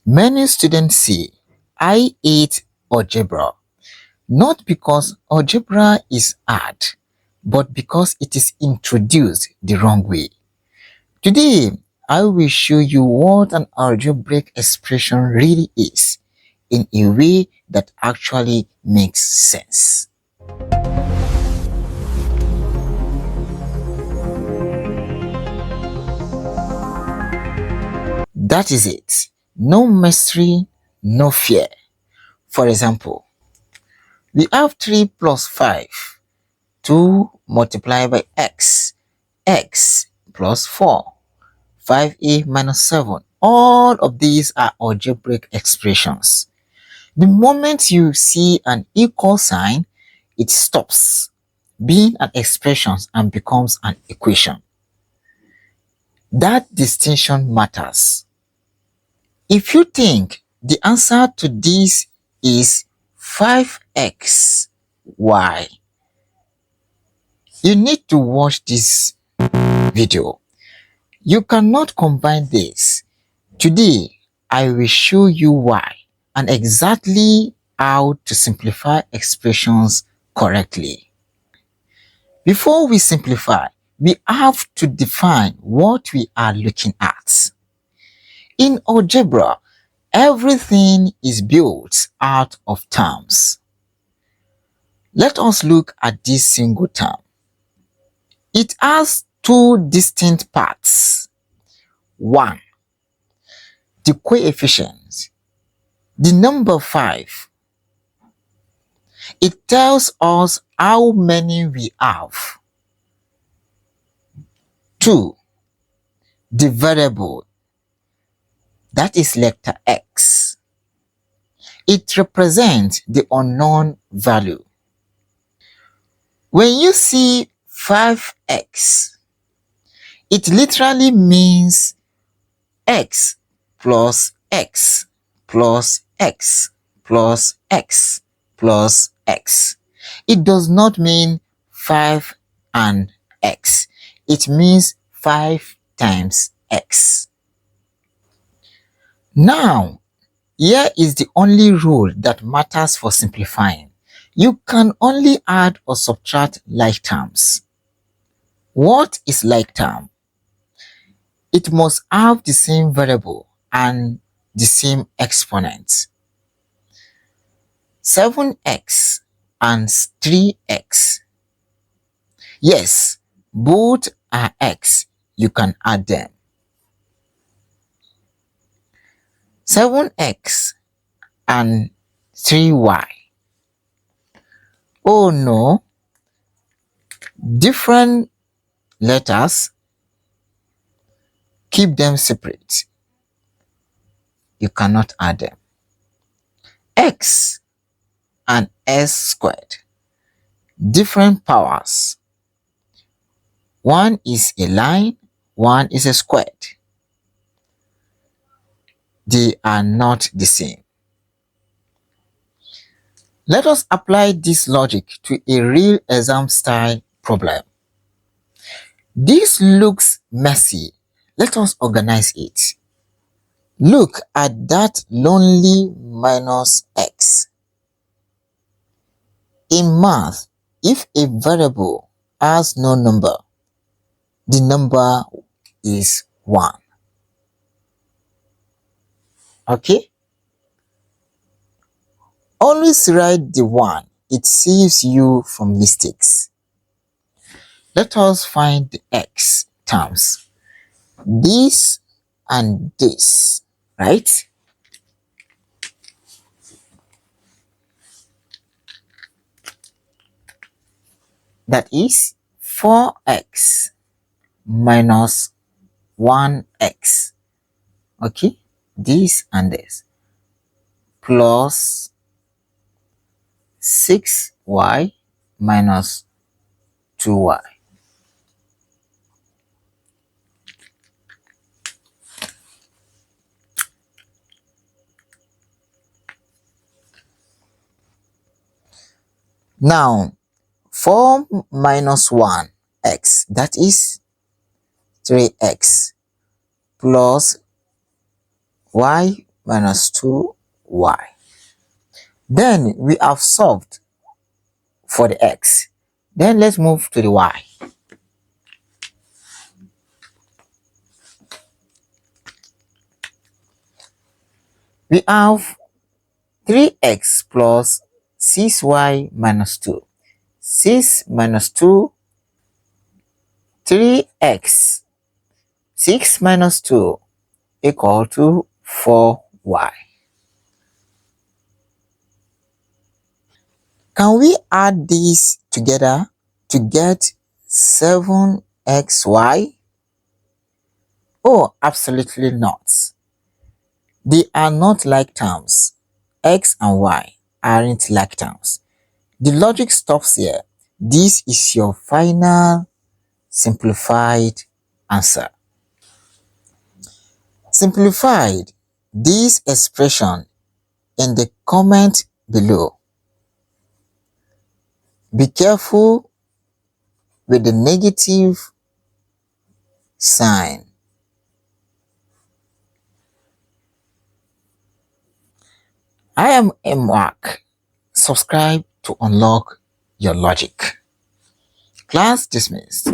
Many students say, I hate algebra, not because algebra is hard, but because it is introduced the wrong way. Today, I will show you what an algebraic expression really is in a way that actually makes sense. That is it. No mystery, no fear. For example, we have 3 plus 5, 2 multiplied by x plus 4, 5a minus 7. All of these are algebraic expressions. The moment you see an equal sign, it stops being an expression and becomes an equation. That distinction matters. If you think the answer to this is 5xy, you need to watch this video. You cannot combine this. Today, I will show you why and exactly how to simplify expressions correctly. Before we simplify, we have to define what we are looking at. In algebra, everything is built out of terms. Let us look at this single term. It has two distinct parts. 1. The coefficients. The number 5. It tells us how many we have. 2. The variable. That is letter x. It represents the unknown value. When you see 5x, it literally means x plus x plus x plus x plus x. It does not mean 5 and x. It means 5 times x. Now, here is the only rule that matters for simplifying. You can only add or subtract like terms. What is like term? It must have the same variable and the same exponent. 7x and 3x. Yes, both are x. You can add them. 7x and 3y. Oh no, different letters, keep them separate. You cannot add them. X and s squared, different powers. One is a line, one is a squared. They are not the same. Let us apply this logic to a real exam style problem. This looks messy. Let us organize it. Look at that lonely minus x. In math, if a variable has no number, the number is 1. Okay? Always write the 1. It saves you from mistakes. Let us find the x terms. This and this, right? That is 4x minus 1x. Okay? This and this. Plus 6y minus 2y. Now, 4 minus 1x, that is 3x, plus y minus 2y. Then we have solved for the x. Then let's move to the y. We have 3x plus 6y minus 2. 6 minus 2, 3x. 6 minus 2 equal to 4y. Can we add these together to get 7xy? Oh, absolutely not. They are not like terms. X and y aren't like terms. The logic stops here. This is your final simplified answer. Simplified this expression in the comment below. Be careful with the negative sign. I am M-Muak. Subscribe to unlock your logic. Class dismissed.